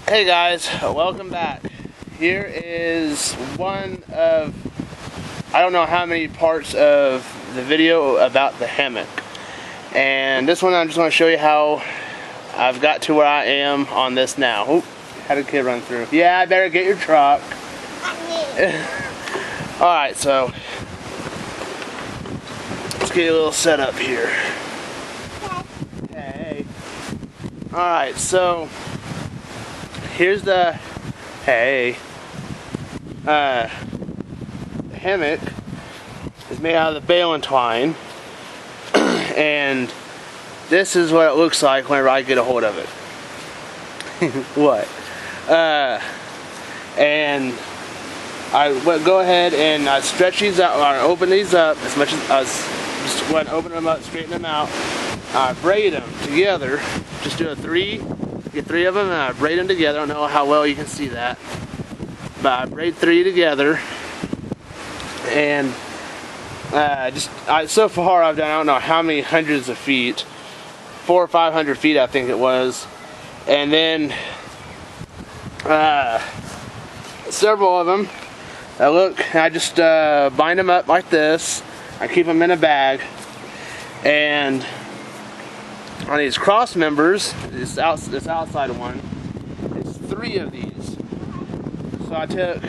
Hey guys, welcome back. Here is one of, I don't know how many parts of the video about the hammock. And this one I'm just going to show you how I've got to where I am on this now. Oh, had a kid run through. Yeah, I better get your truck. Alright, so let's get a little set up here. Hey. Alright, so here's the hammock is made out of the baling twine, and this is what it looks like whenever I get a hold of it. What? And I would go ahead and I stretch these out, or open these up as much as I just want to open them up, straighten them out. I braid them together. Just do a three. Get three of them and I braid them together. I don't know how well you can see that, but I braid three together, and so far I've done I don't know how many hundreds of feet, 400 or 500 feet I think it was, and then several of them. I just bind them up like this. I keep them in a bag, and on these cross members, this outside one, it's three of these. So I took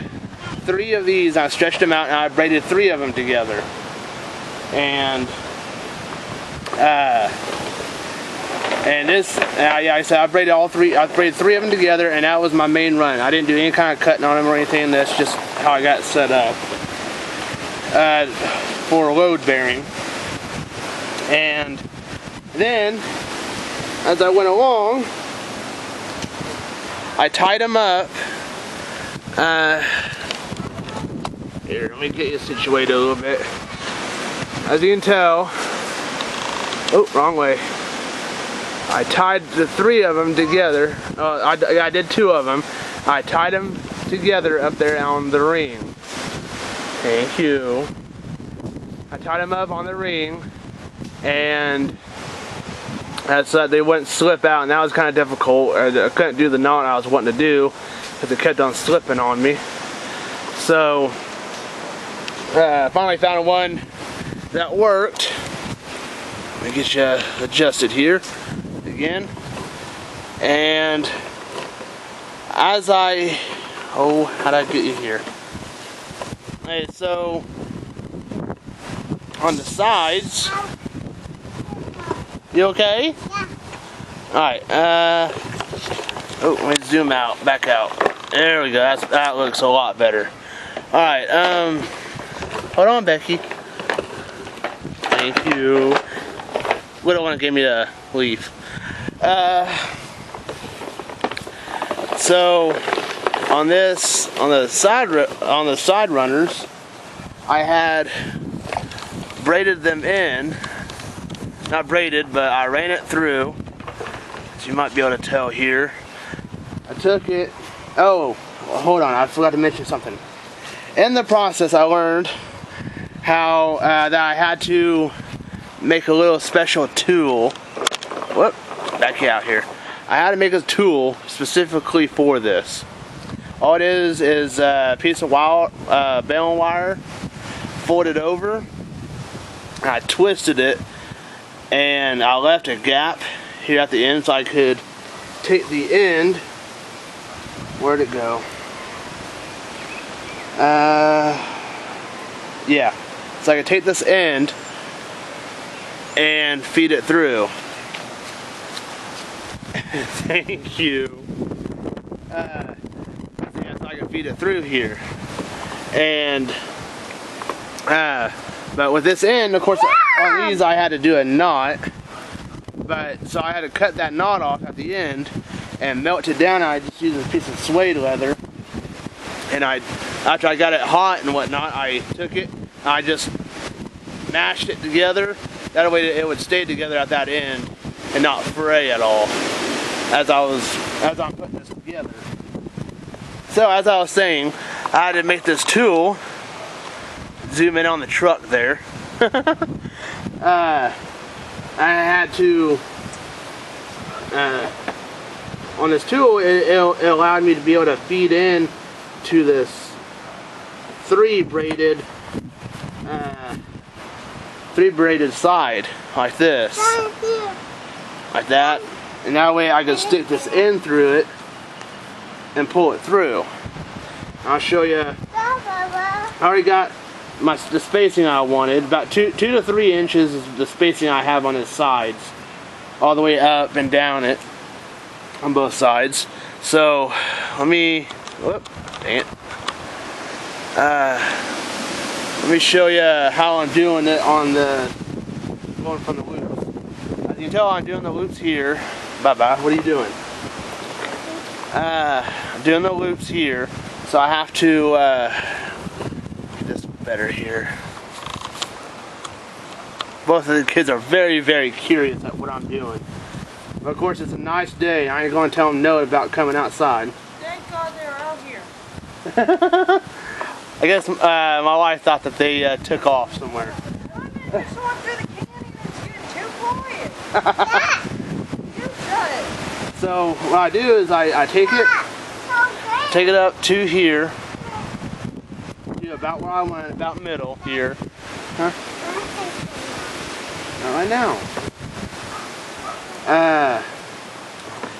three of these, I stretched them out, and I braided three of them together. And I said I braided all three. I braided three of them together, and that was my main run. I didn't do any kind of cutting on them or anything. That's just how I got set up for load bearing. And then, as I went along, I tied them up. Here, let me get you situated a little bit. As you can tell, oh, wrong way. I tied the three of them together. I did two of them. I tied them together up there on the ring. Thank you. I tied them up on the ring, and that's they wouldn't slip out, and that was kind of difficult. I couldn't do the knot I was wanting to do because it kept on slipping on me. So finally found one that worked. Let me get you adjusted here again. And as how'd I get you here? Okay, so on the sides, you okay? Yeah. Alright, oh, let me zoom out, back out. There we go, that looks a lot better. Alright, hold on, Becky. Thank you. We don't want to give me the leaf. So on the side runners, I had braided them in. Not braided, but I ran it through, as you might be able to tell here. I took it, oh, hold on, I forgot to mention something. In the process, I learned how that I had to make a little special tool. Whoop, back out here. I had to make a tool specifically for this. All it is a piece of baling wire folded over. I twisted it, and I left a gap here at the end so I could take the end. Where'd it go? Yeah. So I could take this end and feed it through. Thank you. Yeah, so I can feed it through here. And but with this end, of course, on these I had to do a knot. So I had to cut that knot off at the end and melt it down. I just used a piece of suede leather. And after I got it hot and whatnot, I took it, I just mashed it together. That way it would stay together at that end and not fray at all as I'm putting this together. So as I was saying, I had to make this tool. Zoom in on the truck there. I had to on on this tool, it allowed me to be able to feed in to this three braided side like this, like that, and that way I can stick this in through it and pull it through. I'll show you. I already got the spacing I wanted. About 2 to 3 inches is the spacing I have on its sides, all the way up and down it on both sides. So let me, whoop, dang it. Let me show you how I'm doing it on the, going from the loops. As you can tell, I'm doing the loops here. Bye-bye, what are you doing? I'm doing the loops here, so I have to get this better here. Both of the kids are very, very curious at what I'm doing. But of course, it's a nice day. I ain't going to tell them no about coming outside. Thank God they're out here. I guess my wife thought that they took off somewhere. Just walk through the canyon, it's getting too quiet. You shut it. So what I do is I take it up to here, to about where I want it, about middle here. Huh? Not right now.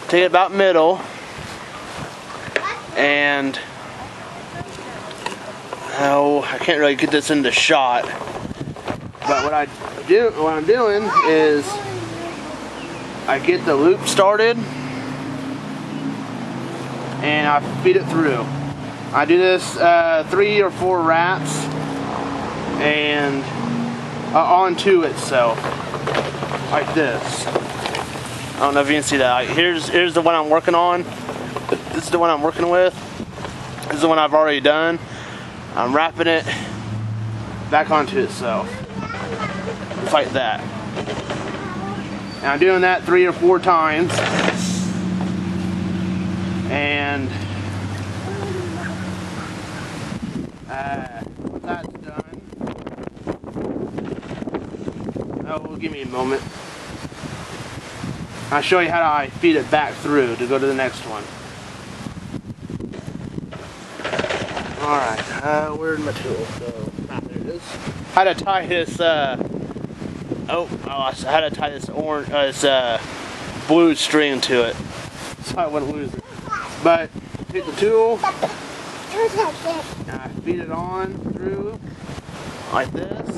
Take it about middle, and oh, I can't really get this into shot. But what I'm doing is I get the loop started and I feed it through. I do this 3 or 4 wraps and onto itself like this. I don't know if you can see that. Here's the one I'm working on. This is the one I'm working with. This is the one I've already done. I'm wrapping it back onto itself. Just like that. And I'm doing that 3 or 4 times. And once that's done, oh, give me a moment. I'll show you how I feed it back through to go to the next one. Alright, where's my tool? So, there it is. How to tie this, I had to tie this orange, this blue string to it, so I wouldn't lose it. But, take the tool, and I feed it on through, like this.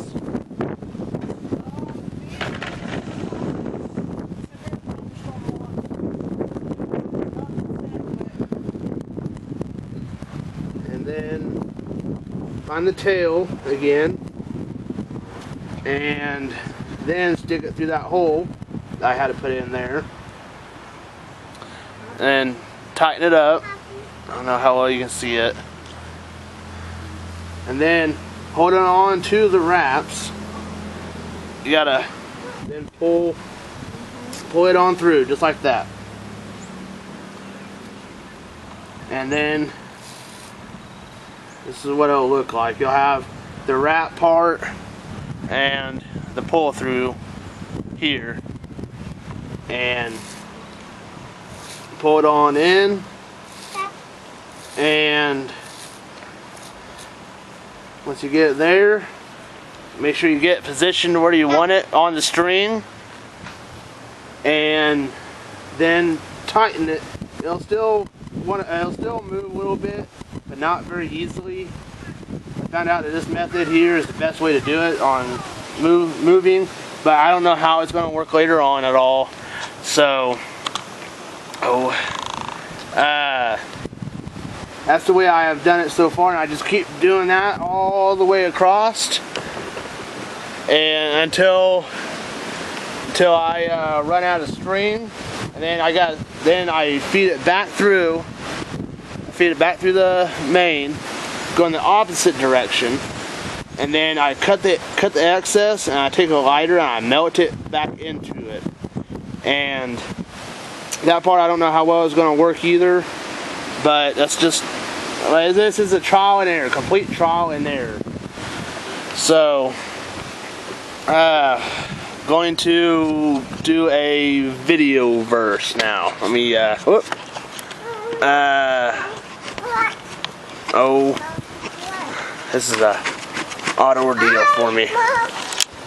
And then find the tail again, and then stick it through that hole that I had to put in there, and tighten it up. I don't know how well you can see it. And then holding on to the wraps, you gotta then pull it on through just like that. And then this is what it'll look like. You'll have the wrap part and the pull through here, and pull it on in, and once you get it there, make sure you get it positioned where you want it on the string, and then tighten it. It'll still move a little bit, but not very easily. I found out that this method here is the best way to do it on moving, but I don't know how it's going to work later on at all. So, that's the way I have done it so far, and I just keep doing that all the way across, and until I run out of string, and then I feed it back through. Feed it back through the main, go in the opposite direction, and then I cut the excess, and I take a lighter and I melt it back into it. And that part I don't know how well it's going to work either, but that's just, this is a trial and error, complete trial and error. So, going to do a video verse now. Let me, Oh, this is a odd ordeal for me.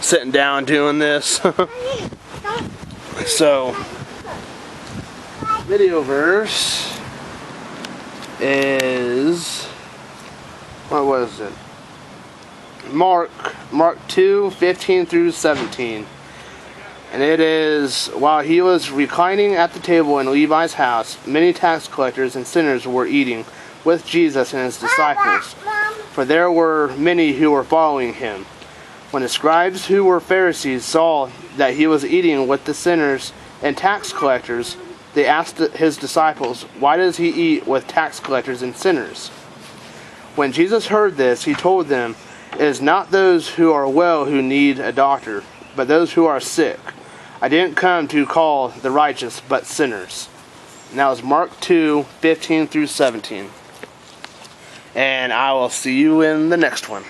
Sitting down doing this. So, video verse is, what was it? Mark 2:15 through 17. And it is, while he was reclining at the table in Levi's house, many tax collectors and sinners were eating with Jesus and his disciples, for there were many who were following him. When the scribes who were Pharisees saw that he was eating with the sinners and tax collectors, they asked his disciples, "Why does he eat with tax collectors and sinners?" When Jesus heard this, he told them, "It is not those who are well who need a doctor, but those who are sick. I didn't come to call the righteous, but sinners." And that was Mark 2:15 through 17. And I will see you in the next one.